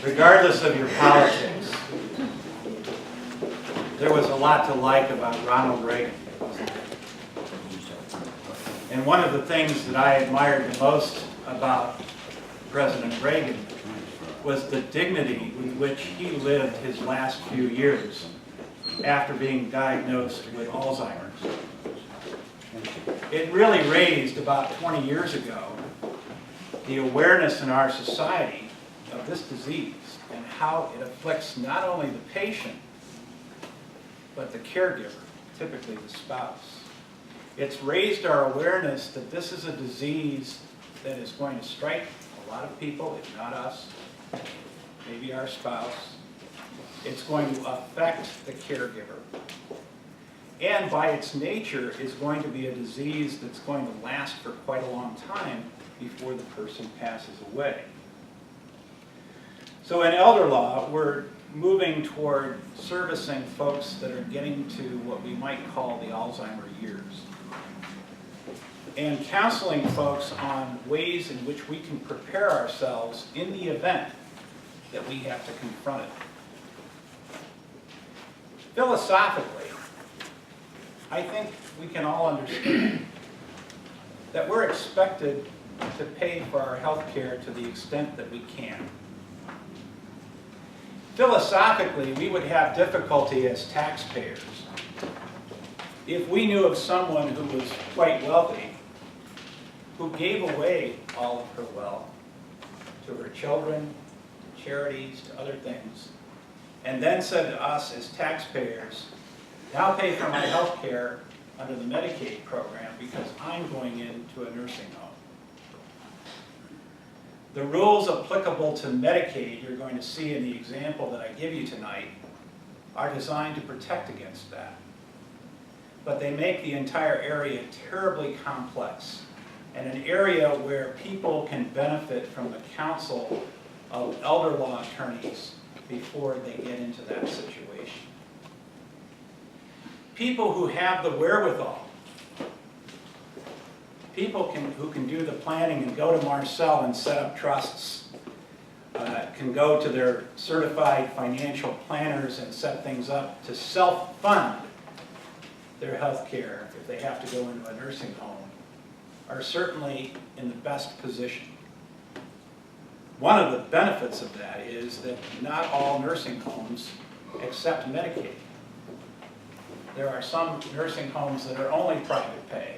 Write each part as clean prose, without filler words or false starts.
Regardless of your politics, there was a lot to like about Ronald Reagan. And one of the things that I admired the most about President Reagan was the dignity with which he lived his last few years after being diagnosed with Alzheimer's. It really raised, about 20 years ago, the awareness in our society of this disease and how it afflicts not only the patient, but the caregiver, typically the spouse. It's raised our awareness that this is a disease that is going to strike a lot of people, if not us, maybe our spouse. It's going to affect the caregiver. And by its nature, is going to be a disease that's going to last for quite a long time before the person passes away. So in elder law, we're moving toward servicing folks that are getting to what we might call the Alzheimer years, and counseling folks on ways in which we can prepare ourselves in the event that we have to confront it. Philosophically, I think we can all understand that we're expected to pay for our health care to the extent that we can. Philosophically, we would have difficulty as taxpayers if we knew of someone who was quite wealthy, who gave away all of her wealth to her children, to charities, to other things, and then said to us as taxpayers, now pay for my health care under the Medicaid program because I'm going into a nursing home. The rules applicable to Medicaid, you're going to see in the example that I give you tonight, are designed to protect against that. But they make the entire area terribly complex, and an area where people can benefit from the counsel of elder law attorneys before they get into that situation. People who have the wherewithal, people who can do the planning and go to Marcel and set up trusts, can go to their certified financial planners and set things up to self-fund their health care if they have to go into a nursing home, are certainly in the best position. One of the benefits of that is that not all nursing homes accept Medicaid. There are some nursing homes that are only private pay.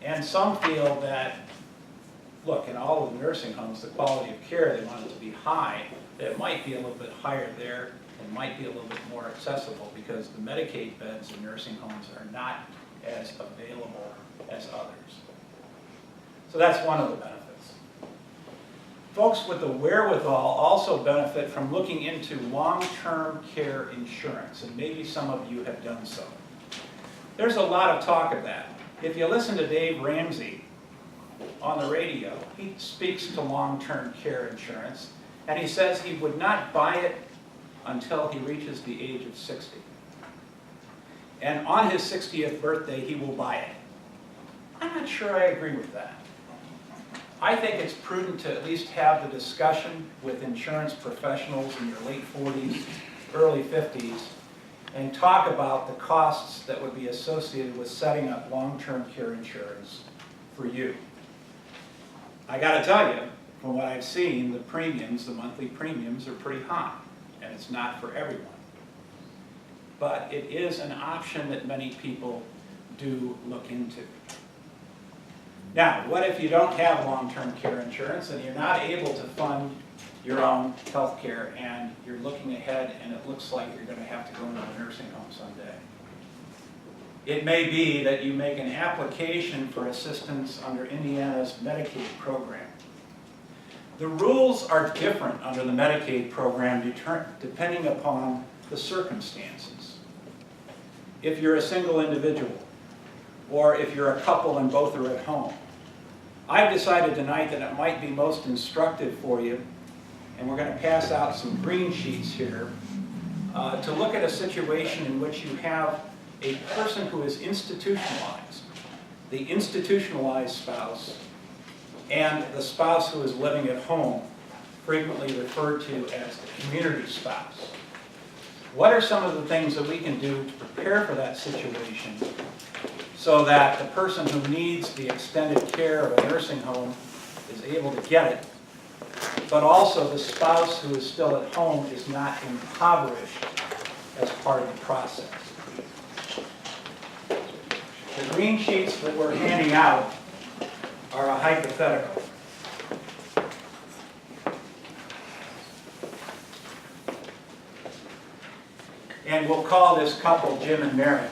And some feel that, look, in all of the nursing homes, the quality of care, they want it to be high. That it might be a little bit higher there and might be a little bit more accessible because the Medicaid beds in nursing homes are not as available as others. So that's one of the benefits. Folks with the wherewithal also benefit from looking into long-term care insurance, and maybe some of you have done so. There's a lot of talk of that. If you listen to Dave Ramsey on the radio, he speaks to long-term care insurance, and he says he would not buy it until he reaches the age of 60. And on his 60th birthday, he will buy it. I'm not sure I agree with that. I think it's prudent to at least have the discussion with insurance professionals in your late 40s, early 50s, and talk about the costs that would be associated with setting up long-term care insurance for you. I got to tell you, from what I've seen, the premiums, the monthly premiums are pretty high, and it's not for everyone. But it is an option that many people do look into. Now, what if you don't have long-term care insurance and you're not able to fund your own health care and you're looking ahead and it looks like you're going to have to go into a nursing home someday? It may be that you make an application for assistance under Indiana's Medicaid program. The rules are different under the Medicaid program depending upon the circumstances. If you're a single individual, or if you're a couple and both are at home. I've decided tonight that it might be most instructive for you, and we're going to pass out some green sheets here, to look at a situation in which you have a person who is institutionalized, the institutionalized spouse, and the spouse who is living at home frequently referred to as the community spouse. What are some of the things that we can do to prepare for that situation so that the person who needs the extended care of a nursing home is able to get it, but also the spouse who is still at home is not impoverished as part of the process? The green sheets that we're handing out are a hypothetical. And we'll call this couple Jim and Mary.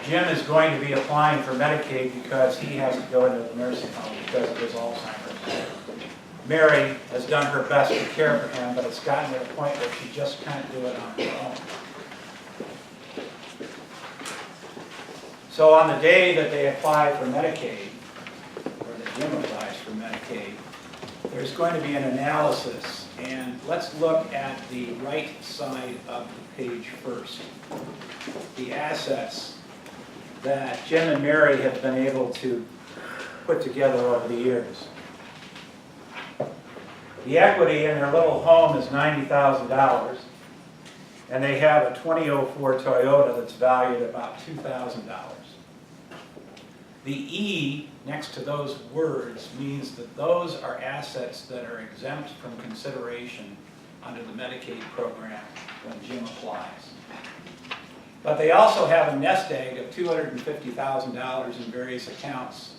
Jim is going to be applying for Medicaid because he has to go into the nursing home because of his Alzheimer's. Mary has done her best to care for him, but it's gotten to the point where she just can't do it on her own. So on the day that they apply for Medicaid, or that Jim applies for Medicaid, there's going to be an analysis. And let's look at the right side of the page first. The assets that Jim and Mary have been able to put together over the years. The equity in their little home is $90,000, and they have a 2004 Toyota that's valued at about $2,000. The E next to those words means that those are assets that are exempt from consideration under the Medicaid program when Jim applies. But they also have a nest egg of $250,000 in various accounts.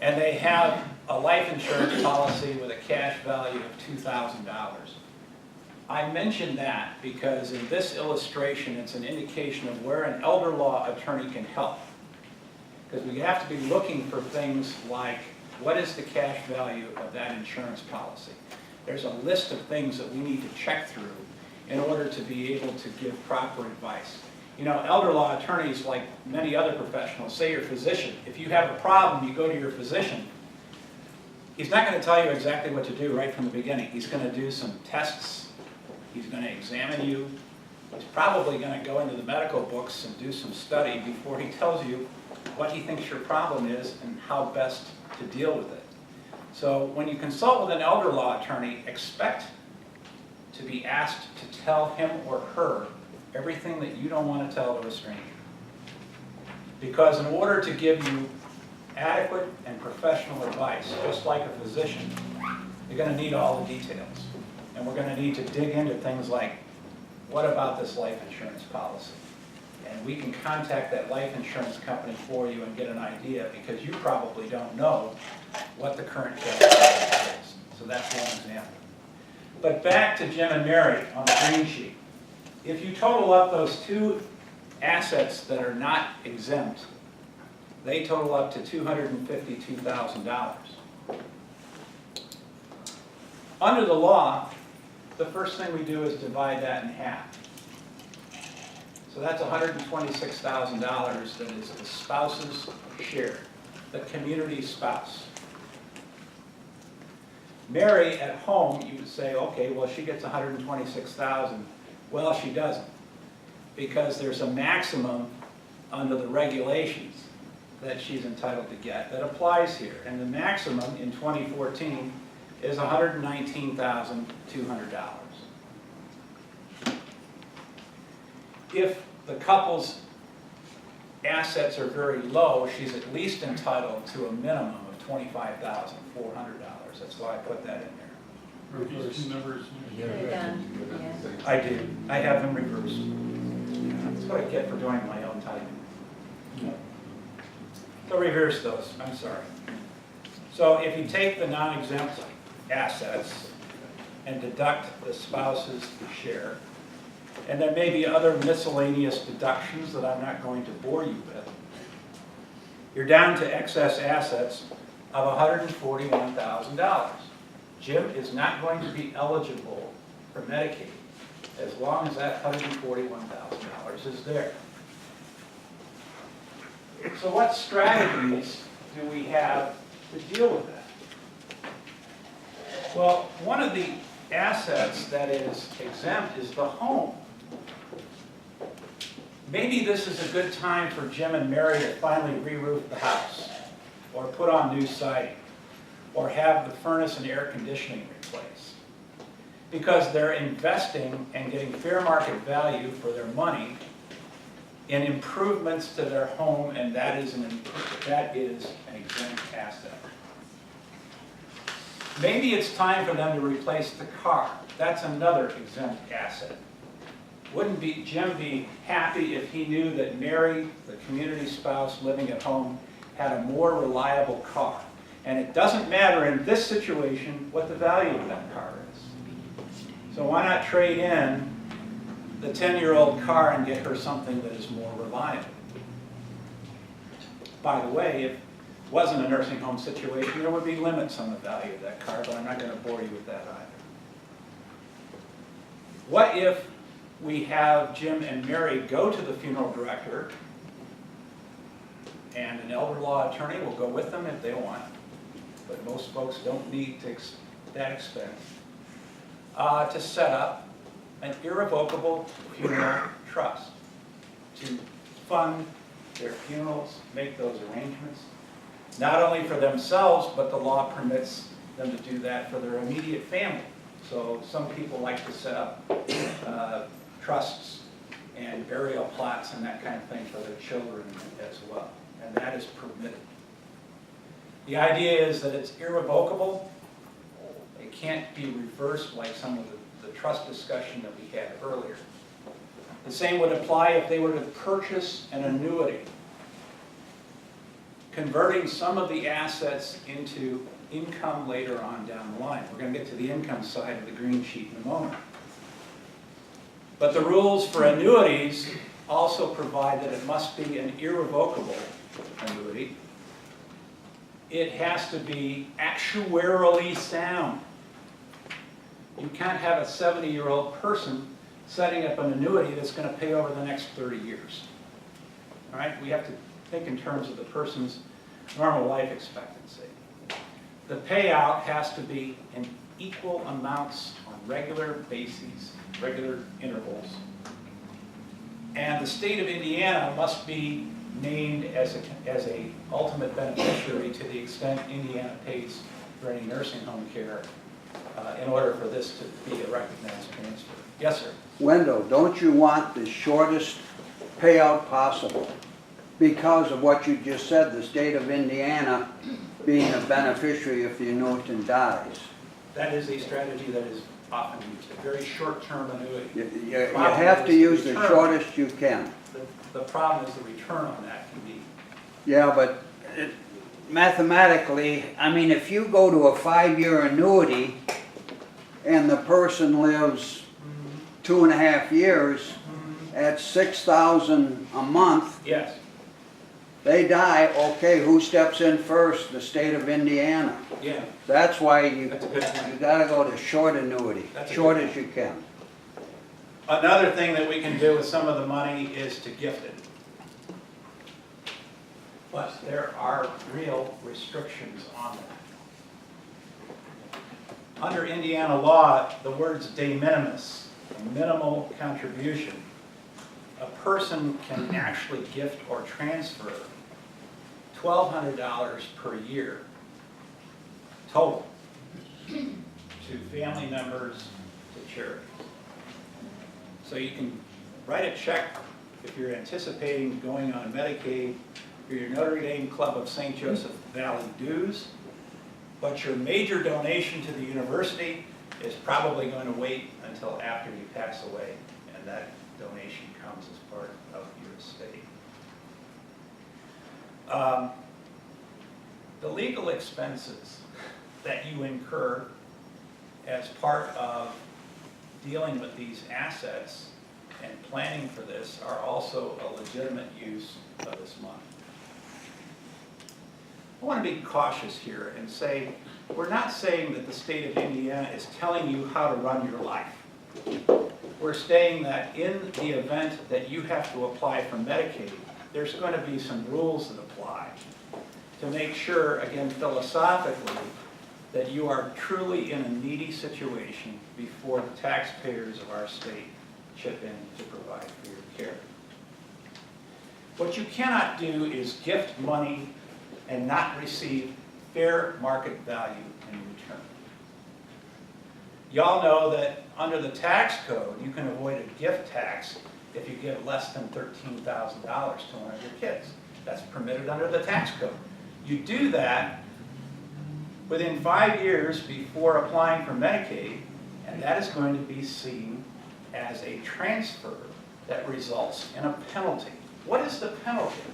And they have a life insurance policy with a cash value of $2,000. I mention that because in this illustration it's an indication of where an elder law attorney can help. Because we have to be looking for things like, what is the cash value of that insurance policy? There's a list of things that we need to check through in order to be able to give proper advice. You know, elder law attorneys, like many other professionals, say your physician. If you have a problem, you go to your physician. He's not going to tell you exactly what to do right from the beginning. He's going to do some tests. He's going to examine you. He's probably going to go into the medical books and do some study before he tells you what he thinks your problem is and how best to deal with it. So when you consult with an elder law attorney, expect to be asked to tell him or her everything that you don't want to tell to a stranger. Because in order to give you adequate and professional advice, just like a physician, you're going to need all the details. And we're going to need to dig into things like, what about this life insurance policy? And we can contact that life insurance company for you and get an idea, because you probably don't know what the current cash value is. So that's one example. But back to Jim and Mary on the green sheet. If you total up those two assets that are not exempt, they total up to $252,000. Under the law, the first thing we do is divide that in half. So that's $126,000 that is the spouse's share, the community spouse. Mary at home, you would say, okay, well, she gets $126,000. Well, she doesn't, because there's a maximum under the regulations that she's entitled to get that applies here. And the maximum in 2014 is $119,200. If the couple's assets are very low, she's at least entitled to a minimum of $25,400. That's why I put that in there. Are these two numbers? I do. I have them reversed. That's what I get for doing my own typing. So reverse those. I'm sorry. So if you take the non-exempt assets and deduct the spouse's share, and there may be other miscellaneous deductions that I'm not going to bore you with, you're down to excess assets of $141,000. Jim is not going to be eligible for Medicaid as long as that $141,000 is there. So what strategies do we have to deal with that? Well, one of the assets that is exempt is the home. Maybe this is a good time for Jim and Mary to finally re-roof the house or put on new siding. or have the furnace and air conditioning replaced. Because they're investing and getting fair market value for their money in improvements to their home, and that is an exempt asset. Maybe it's time for them to replace the car. That's another exempt asset. Wouldn't Jim be happy if he knew that Mary, the community spouse living at home, had a more reliable car? And it doesn't matter in this situation what the value of that car is. So why not trade in the 10-year-old car and get her something that is more reliable? By the way, if it wasn't a nursing home situation, there would be limits on the value of that car, but I'm not going to bore you with that either. What if we have Jim and Mary go to the funeral director, and an elder law attorney will go with them if they want, but most folks don't need that expense, to set up an irrevocable funeral trust to fund their funerals, make those arrangements, not only for themselves, but the law permits them to do that for their immediate family. So some people like to set up trusts and burial plots and that kind of thing for their children as well, and that is permitted. The idea is that it's irrevocable. It can't be reversed like some of the trust discussion that we had earlier. The same would apply if they were to purchase an annuity, converting some of the assets into income later on down the line. We're going to get to the income side of the green sheet in a moment. But the rules for annuities also provide that it must be an irrevocable annuity. It has to be actuarially sound. You can't have a 70-year-old person setting up an annuity that's going to pay over the next 30 years. All right? We have to think in terms of the person's normal life expectancy. The payout has to be in equal amounts on regular bases, regular intervals. And the state of Indiana must be named as a ultimate beneficiary to the extent Indiana pays for any nursing home care in order for this to be a recognized transfer. Yes, sir? Wendell, don't you want the shortest payout possible? Because of what you just said, the state of Indiana being a beneficiary if the annuitant dies. That is a strategy that is often used, a very short-term annuity. You have to use the shortest you can. The problem is the return on that can be. Yeah, but mathematically, I mean, if you go to a 5-year annuity and the person lives 2.5 years at $6,000 a month, yes, they die, okay, who steps in first? The state of Indiana. yeah. That's why you That's a good point. gotta go to short annuity, That's a short good as you can. Another thing that we can do with some of the money is to gift it. But there are real restrictions on that. Under Indiana law, the words de minimis, minimal contribution, a person can actually gift or transfer $1,200 per year total to family members, to charities. So you can write a check if you're anticipating going on Medicaid for your Notre Dame Club of St. Joseph Valley dues, but your major donation to the university is probably going to wait until after you pass away, and that donation comes as part of your estate. The legal expenses that you incur as part of dealing with these assets and planning for this are also a legitimate use of this money. I want to be cautious here and say, we're not saying that the state of Indiana is telling you how to run your life. We're saying that in the event that you have to apply for Medicaid, there's going to be some rules that apply to make sure, again, philosophically, that you are truly in a needy situation before the taxpayers of our state chip in to provide for your care. What you cannot do is gift money and not receive fair market value in return. Y'all know that under the tax code, you can avoid a gift tax if you give less than $13,000 to one of your kids. That's permitted under the tax code. You do that within 5 years before applying for Medicaid, and that is going to be seen as a transfer that results in a penalty. What is the penalty?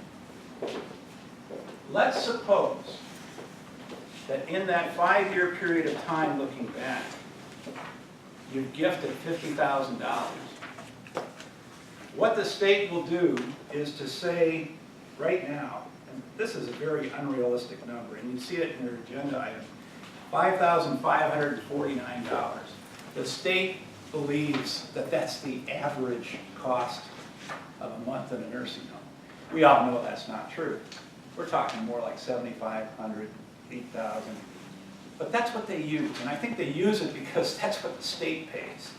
Let's suppose that in that 5-year period of time looking back, you've gifted $50,000. What the state will do is to say right now, and this is a very unrealistic number, and you see it in your agenda item, $5,549. The state believes that that's the average cost of a month in a nursing home. We all know that's not true. We're talking more like $7,500, $8,000. But that's what they use, and I think they use it because that's what the state pays.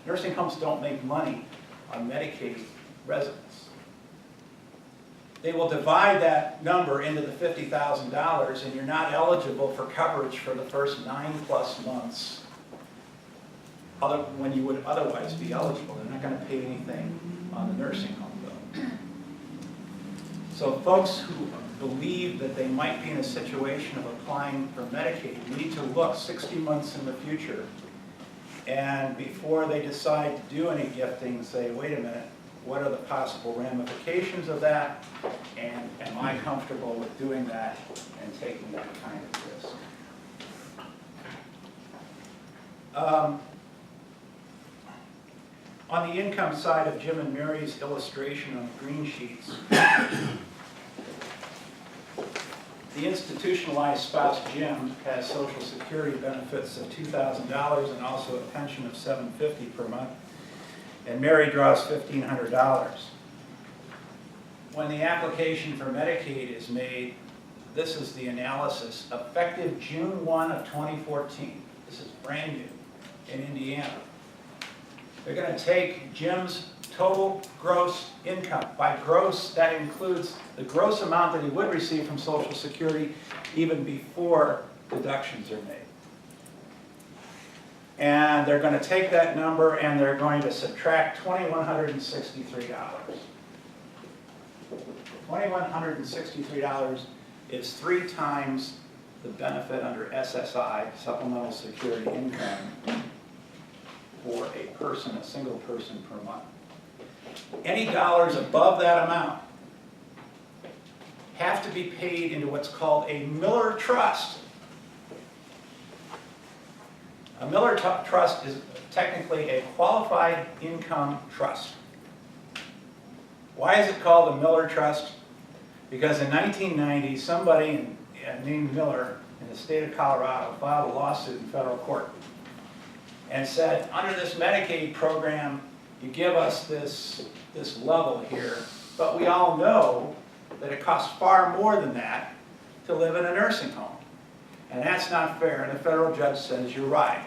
Nursing homes don't make money on Medicaid residents. They will divide that number into the $50,000, and you're not eligible for coverage for the first 9+ months when you would otherwise be eligible. They're not going to pay anything on the nursing home bill. So folks who believe that they might be in a situation of applying for Medicaid need to look 60 months in the future, and before they decide to do any gifting, say, wait a minute, what are the possible ramifications of that, and am I comfortable with doing that and taking that kind of risk? On the income side of Jim and Mary's illustration on the green sheets, the institutionalized spouse, Jim, has Social Security benefits of $2,000 and also a pension of $750 per month, and Mary draws $1,500. When the application for Medicaid is made, this is the analysis effective June 1 of 2014. This is brand new in Indiana. They're going to take Jim's total gross income. By gross, that includes the gross amount that he would receive from Social Security even before deductions are made. And they're going to take that number and they're going to subtract $2,163. $2,163 is 3 times the benefit under SSI, Supplemental Security Income, for a person, a single person per month. Any dollars above that amount have to be paid into what's called a Miller Trust. A Miller Trust is technically a qualified income trust. Why is it called a Miller Trust? Because in 1990, somebody named Miller in the state of Colorado filed a lawsuit in federal court and said, under this Medicaid program, you give us this level here, but we all know that it costs far more than that to live in a nursing home. And that's not fair, and the federal judge says, you're right.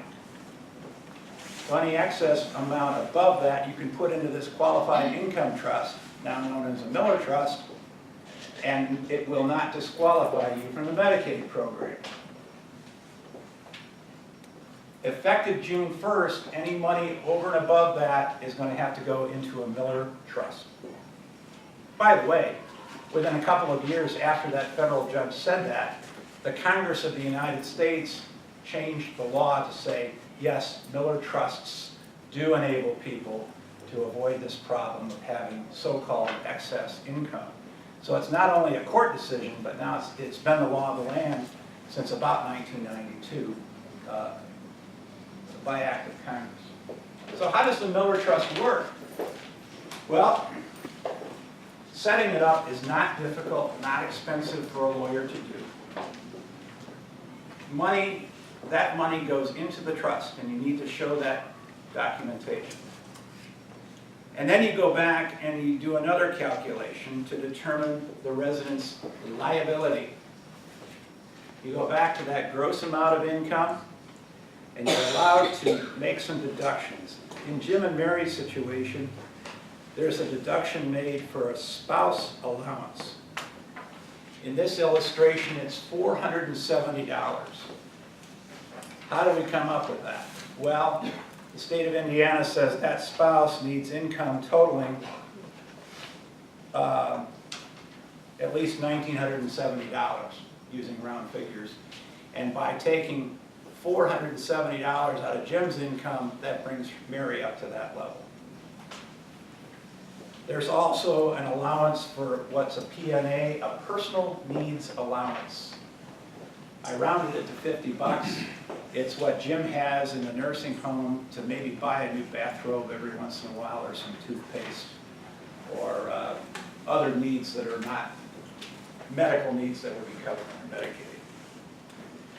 So any excess amount above that you can put into this qualified income trust, now known as a Miller Trust, and it will not disqualify you from the Medicaid program. Effective June 1st, any money over and above that is going to have to go into a Miller Trust. By the way, within a couple of years after that federal judge said that, the Congress of the United States changed the law to say, yes, Miller Trusts do enable people to avoid this problem of having so-called excess income. So it's not only a court decision, but now it's been the law of the land since about 1992. By act of Congress. So how does the Miller Trust work? Well, setting it up is not difficult, not expensive for a lawyer to do. That money goes into the trust, and you need to show that documentation. And then you go back and you do another calculation to determine the resident's liability. You go back to that gross amount of income, and you're allowed to make some deductions. In Jim and Mary's situation, there's a deduction made for a spouse allowance. In this illustration, it's $470. How do we come up with that? Well, the state of Indiana says that spouse needs income totaling at least $1,970, using round figures. And by taking $470 out of Jim's income, that brings Mary up to that level. There's also an allowance for what's a PNA, a personal needs allowance. I rounded it to 50 bucks. It's what Jim has in the nursing home to maybe buy a new bathrobe every once in a while, or some toothpaste, or other needs that are not medical needs that would be covered under Medicaid.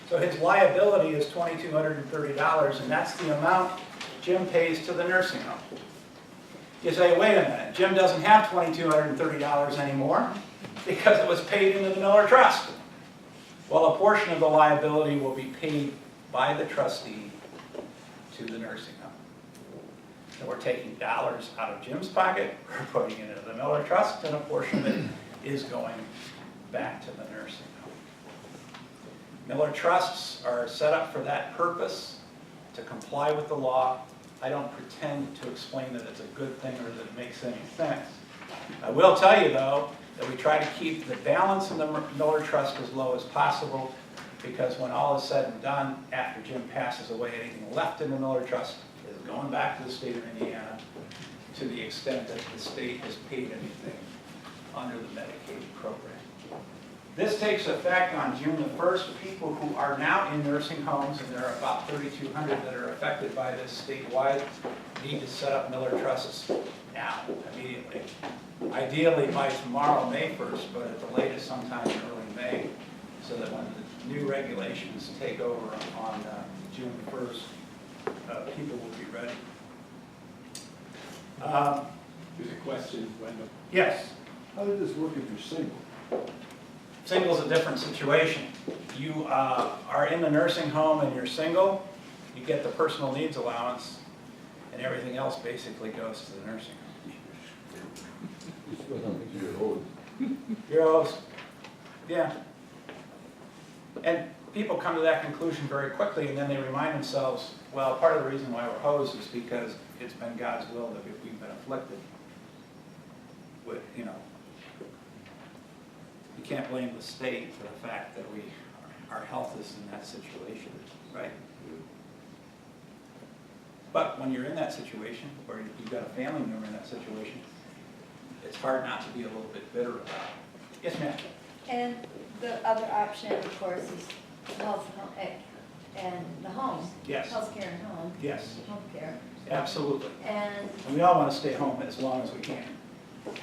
So his liability is $2,230, and that's the amount Jim pays to the nursing home. You say, wait a minute, Jim doesn't have $2,230 anymore because it was paid into the Miller Trust. Well, a portion of the liability will be paid by the trustee to the nursing home. So we're taking dollars out of Jim's pocket, we're putting it into the Miller Trust, and a portion of it is going back to the nursing home. Miller Trusts are set up for that purpose, to comply with the law. I don't pretend to explain that it's a good thing or that it makes any sense. I will tell you, though, that we try to keep the balance in the Miller Trust as low as possible, because when all is said and done, after Jim passes away, anything left in the Miller Trust is going back to the state of Indiana, to the extent that the state has paid anything under the Medicaid program. This takes effect on June the 1st. People who are now in nursing homes, and there are about 3,200 that are affected by this statewide, need to set up Miller Trusts now, immediately. Ideally by tomorrow, May 1st, but at the latest sometime in early May, so that when the new regulations take over on June 1st, people will be ready. There's a question, Wendell. Yes? How does this work if you're single? Single's a different situation. You are in the nursing home and you're single, you get the personal needs allowance, and everything else basically goes to the nursing home. You're host. Yeah. And people come to that conclusion very quickly, and then they remind themselves, well, part of the reason why we're hosed is because it's been God's will that we've been afflicted with, you can't blame the state for the fact that our health is in that situation, right? But when you're in that situation, or you've got a family member in that situation, it's hard not to be a little bit bitter about it. Yes, ma'am? And the other option, of course, is health and the home. Yes. Healthcare and home. Yes, Home care. absolutely. And, And we all want to stay home as long as we can.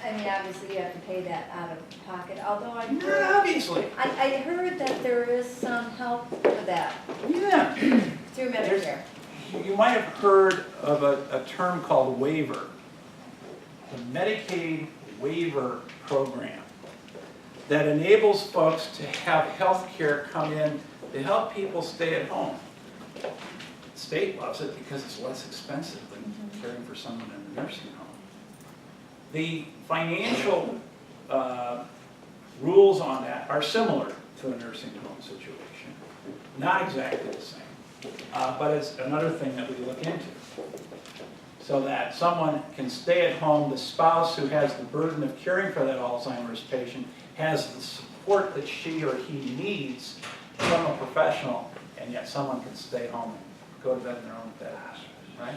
I mean, obviously you have to pay that out of pocket, although Not obviously. I heard that there is some help for that Yeah. through Medicare. You might have heard of a term called waiver. The Medicaid waiver program that enables folks to have health care come in to help people stay at home. The state loves it because it's less expensive than caring for someone in the nursing home. The financial rules on that are similar to a nursing home situation. Not exactly the same, but it's another thing that we look into. So that someone can stay at home, the spouse who has the burden of caring for that Alzheimer's patient has the support that she or he needs from a professional, and yet someone can stay home and go to bed in their own bed, right?